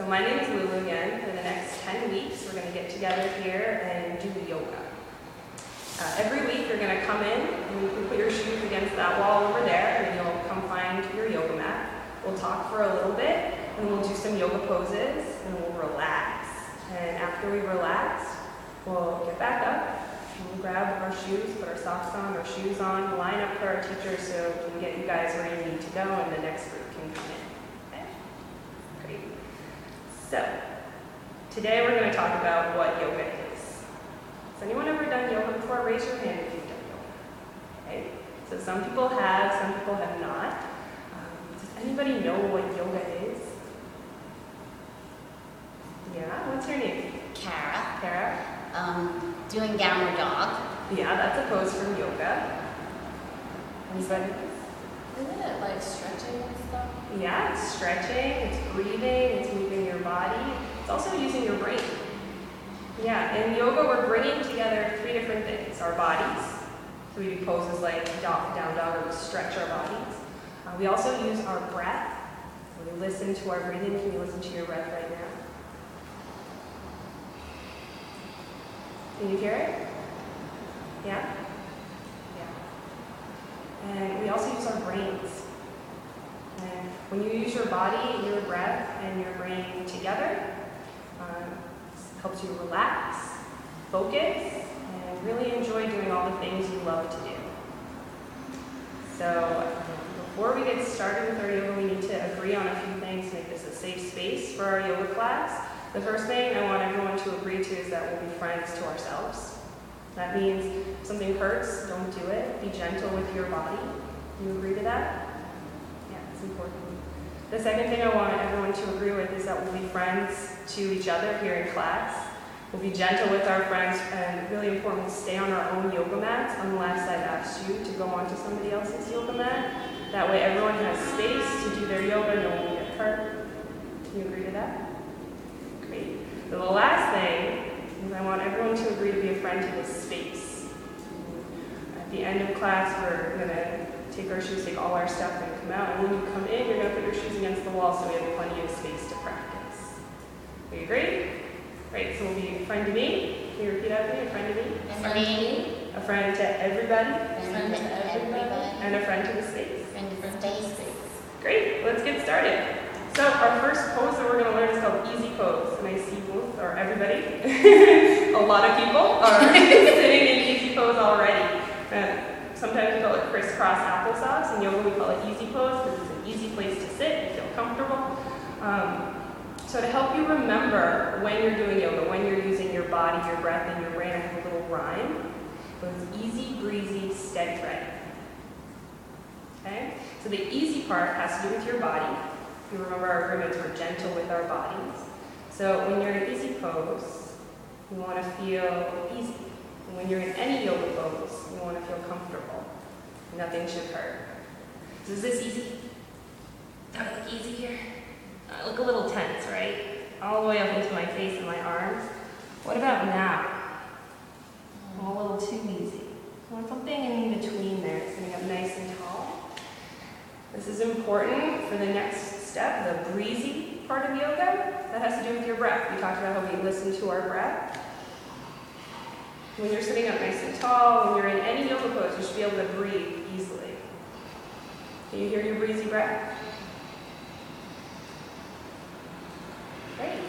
So my name is Lulu again. For the next 10 weeks, we're going to get together here and do yoga. Every week you're going to come in and you can put your shoes against that wall over there and you'll come find your yoga mat. We'll talk for a little bit and we'll do some yoga poses and we'll relax. And after we relax, we'll get back up and we'll grab our shoes, put our socks on, our shoes on, line up for our teacher so we can get you guys where you need to go and the next group can come in. Okay? Great. So, today we're going to talk about what yoga is. Has anyone ever done yoga before? Raise your hand if you've done yoga. Okay? So some people have, some people have not. Does anybody know what yoga is? Yeah, what's your name? Kara. Kara? Doing downward dog. Yeah, that's a pose from yoga. Anybody? Isn't it like stretching and stuff? Yeah, it's stretching, it's breathing, it's moving your body. It's also using your brain. Yeah, in yoga we're bringing together 3 different things. Our bodies, so we do poses like down dog, or we stretch our bodies. We also use our breath. So we listen to our breathing. Can you listen to your breath right now? Can you hear it? Yeah? Yeah. And we also use our brains. And when you use your body, your breath, and your brain together, it helps you relax, focus, and really enjoy doing all the things you love to do. So before we get started with our yoga, we need to agree on a few things to make this a safe space for our yoga class. The first thing I want everyone to agree to is that we'll be friends to ourselves. That means if something hurts, don't do it. Be gentle with your body. Do you agree to that? Yeah, it's important. The second thing I want everyone to agree with is that we'll be friends to each other here in class. We'll be gentle with our friends, and really important, we'll stay on our own yoga mats unless I've asked you to go onto somebody else's yoga mat. That way everyone has space to do their yoga, no one will get hurt. Do you agree to that? Great. So the last thing is I want everyone to agree to be a friend to this space. At the end of class, we're going to take our shoes, take all our stuff, and come out. And when you come in, you're going to put your shoes against the wall so we have plenty of space to practice. Do you agree? Great. So we'll be a friend to me. Can you repeat after me? A friend to me? A friend to me. A friend to everybody. A friend to everybody. And a friend to the space. Friend to space. Great. Let's get started. So our first pose that we're going to learn is called easy pose. And I see both, or everybody, a lot of people are sitting in easy pose already. Sometimes we call it crisscross applesauce. In yoga we call it easy pose because it's an easy place to sit and feel comfortable. So to help you remember when you're doing yoga, when you're using your body, your breath, and your brain, I have a little rhyme. So it's easy, breezy, steady, ready. Okay? So the easy part has to do with your body. If you remember our agreements, we're gentle with our bodies. So when you're in easy pose, you want to feel easy. And when you're in any yoga pose, you want to feel comfortable. Nothing should hurt. So is this easy? Do I look easy here? I look a little tense, right? All the way up into my face and my arms. What about now? I'm a little too easy. I want something in between there, sitting up nice and tall. This is important for the next step, the breezy part of yoga. That has to do with your breath. We talked about how we listen to our breath. When you're sitting up nice and tall, when you're in any yoga pose, you should be able to breathe easily. Can you hear your breezy breath? Great.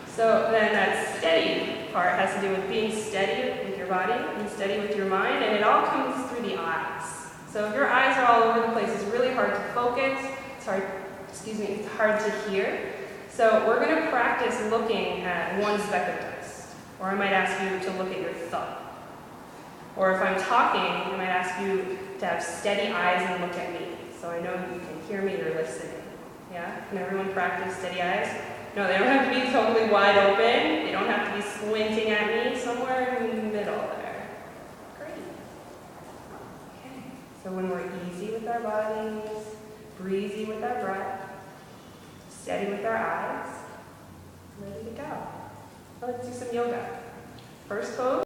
So then that steady part has to do with being steady with your body and steady with your mind, and it all comes through the eyes. So if your eyes are all over the place, it's really hard to focus. It's hard to hear. So we're going to practice looking at one speck of dust. Or I might ask you to look at your thumb. Or if I'm talking, I might ask you to have steady eyes and look at me. So I know you can hear me, you're listening. Yeah? Can everyone practice steady eyes? No, they don't have to be totally wide open. They don't have to be squinting at me. Somewhere in the middle there. Great. Okay. So when we're easy with our bodies, breezy with our breath, steady with our eyes, ready to go. Let's do some yoga. First pose.